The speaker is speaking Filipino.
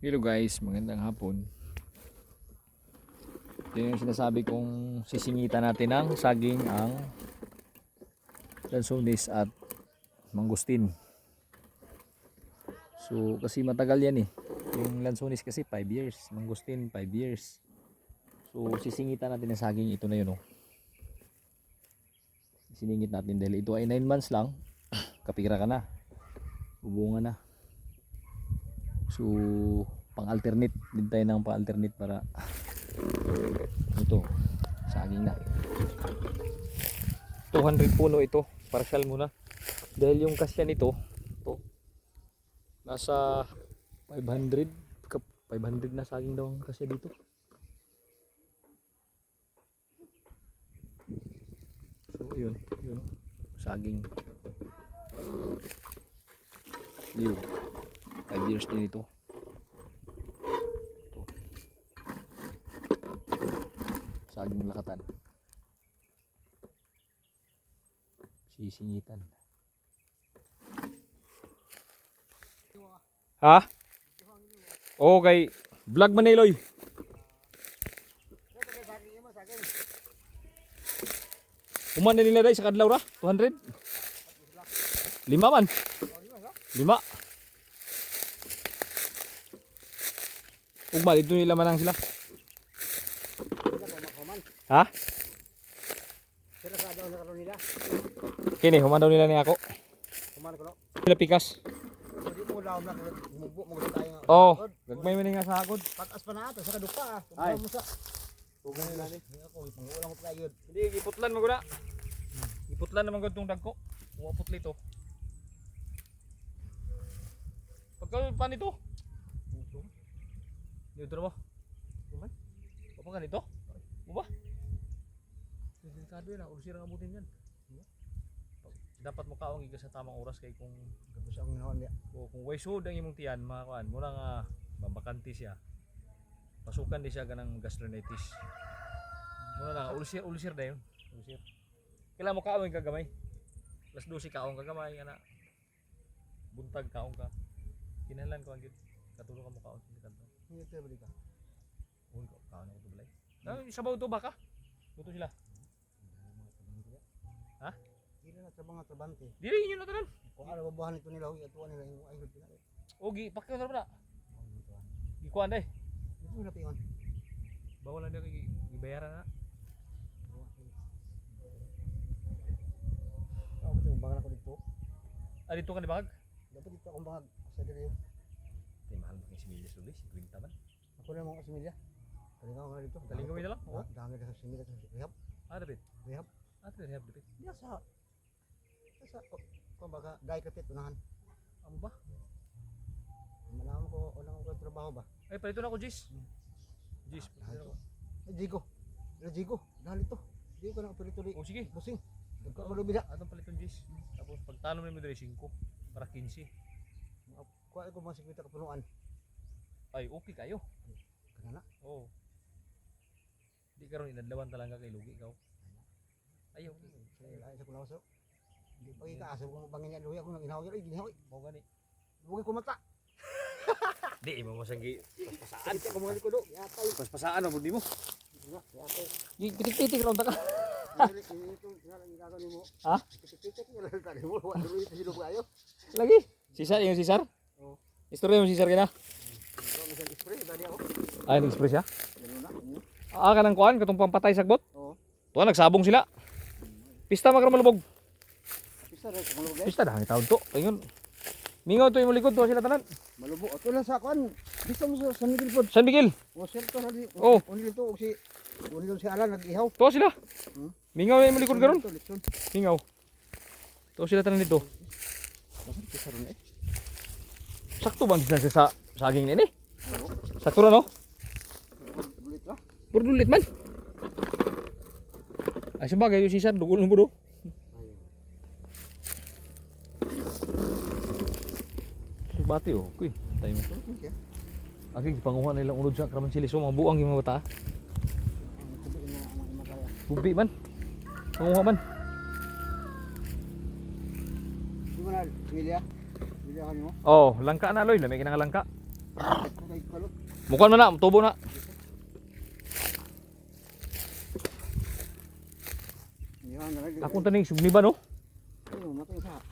Hello guys, magandang hapon. Ito yung sinasabi kong sisingitan natin ng saging ang lansones at mangustin. So kasi matagal yan eh. Yung lansones kasi 5 years, mangustin 5 years. So sisingitan natin ng saging, ito na yun oh. Siningit natin dahil ito ay 9 months lang. Kapira ka na. Bubunga na. So pang-alternate din tayo ng pang-alternate para ito saging na 200 puno ito, partial muna dahil yung kasya nito ito, nasa 500 na saging daw ang kasya dito. So yun saging yun 5 years din ito. Saging lakatan. Sisingitan. Ha? Okay. Vlog Maniloy. Uman na nila dahil sa kadlaw ra? 200? 5 man? 5? Ugma, dito nila manang sila. Ha? Kini, human daw nila ni ako. Sila pikas. Oh, gagmay man nga sa akod. Patas pa na ato sa kadupa. Ay. Tugan nila ni. Ako ipangulang ko tayo. Hindi, iputlan maguna. Iputlan naman gud tong dagko. Wa putli to. Pagka pa nito. Dito na mo. Kuman? Apa ka nito? Mo ba? Delikado yan, ursira ang abutin yan. Dapat mo kaong iga sa tamang oras kay kung Gabos ang ginawa niya. o kung way sud ang imong tiyan, mga kuan, mura nga mabakanti siya. Pasukan di siya ganang gastronitis. Mura na ulcer dayon, ulcer. Kailangan mo kaong kagamay. Plus 12 kaong kagamay ana. Buntag kaong ka. Kinahanglan ko ang gid. Katulong ka mo kaong sa kanto. Hindi tayo balik ka. Uy, kaon na ito balay. Sabaw to baka. Buto sila. Ha? Hindi na sa mga trabante. Dili inyo na tanan. Kung ano babahan ito nila, atuan nila yung ayod nila. Ogi, pakyo na ba? Gikuan day. Ito na pingon. Bawal na kay gibayaran na. Ako ito, bangan ako dito. Ah, dito ka ni bag? Dapat dito akong bangag sa dito. Kay mahal mo kay similya sulis, 50 man. Ako na mga kasimilya. Talingaw nga dito. Talingaw na lang. Oo. Dami na sa similya sa rehab. Ah, dapit. Rehab. Ah, rehab dapit. Diya sa kumbaga dai kapit unahan. Amo ba? Malaman ko unang ko trabaho ba. Ay, palito na ako, Jis. Jis, palito na ako. Jigo. Jigo. Dali to. Jigo ka na pili-tuli. Oh, sige. Busing. Dagka ko lubida. Atong paliton, Jis. Tapos pagtanom nimo diri 5 para 15. Kuha ko mga 50 kapunuan. Ay, okay kayo. Kana na. Oo. Di karon inadlawan talaga kay lugi ka. Ay, okay. Ay sa kunaw so. Hindi pa ikaasa kung bangin niya luya ko nang inaw yun. Ginaw. Mao gani. Bugay ko mata. Di mo masanggi. Pasaan ko mga likodo. Yatay. Paspasaan mo di mo. Yatay. Pitik-pitik ron ta ka. Itong gagawin nimo. Ha? Pitik-pitik niya lang tali mo. Wala rin ito silog kayo. Lagi. Sisar yung sisar? Oo. Istorya yung sisar kina. Ito mo sa spray tadi ako. Ay, nag-spray siya? Pero na. Ah, kanang kuan katong pampatay sagbot. Oo. Tuwa nagsabong sila. Pista magkamalubog. Pista rin sa malubog. Pista dahil taon to. Ayun. Mingaw to yung likod to sila tanan. Malubog. Ato lang sa kuan. Bisa mo sa San Miguel pod. San Miguel. O sir to na di. Oh. Unil to og si unil si Alan nag-ihaw. To sila. Mingaw yung likod karon. Lechon. Mingaw. To sila tanan dito. Bakit pista ron eh? Sakto bang sila sa saging ni? Oo. Sakto ra no? Bulit ra. Burdulit man. Ay sabagay yung sisar dugol mo do. Bati oh, kuy. Tayo mo. Okay. Agi gipanguha nila unod sa Kramanchili so mga buang yung mga bata. Bubi man. Panguha man. Di mo na Emilia. Emilia kanimo. Oh, langka na loy, lamay kinang langka. Mukuan man na, tubo na. Yan, Akong taning sugniban no. matay sa.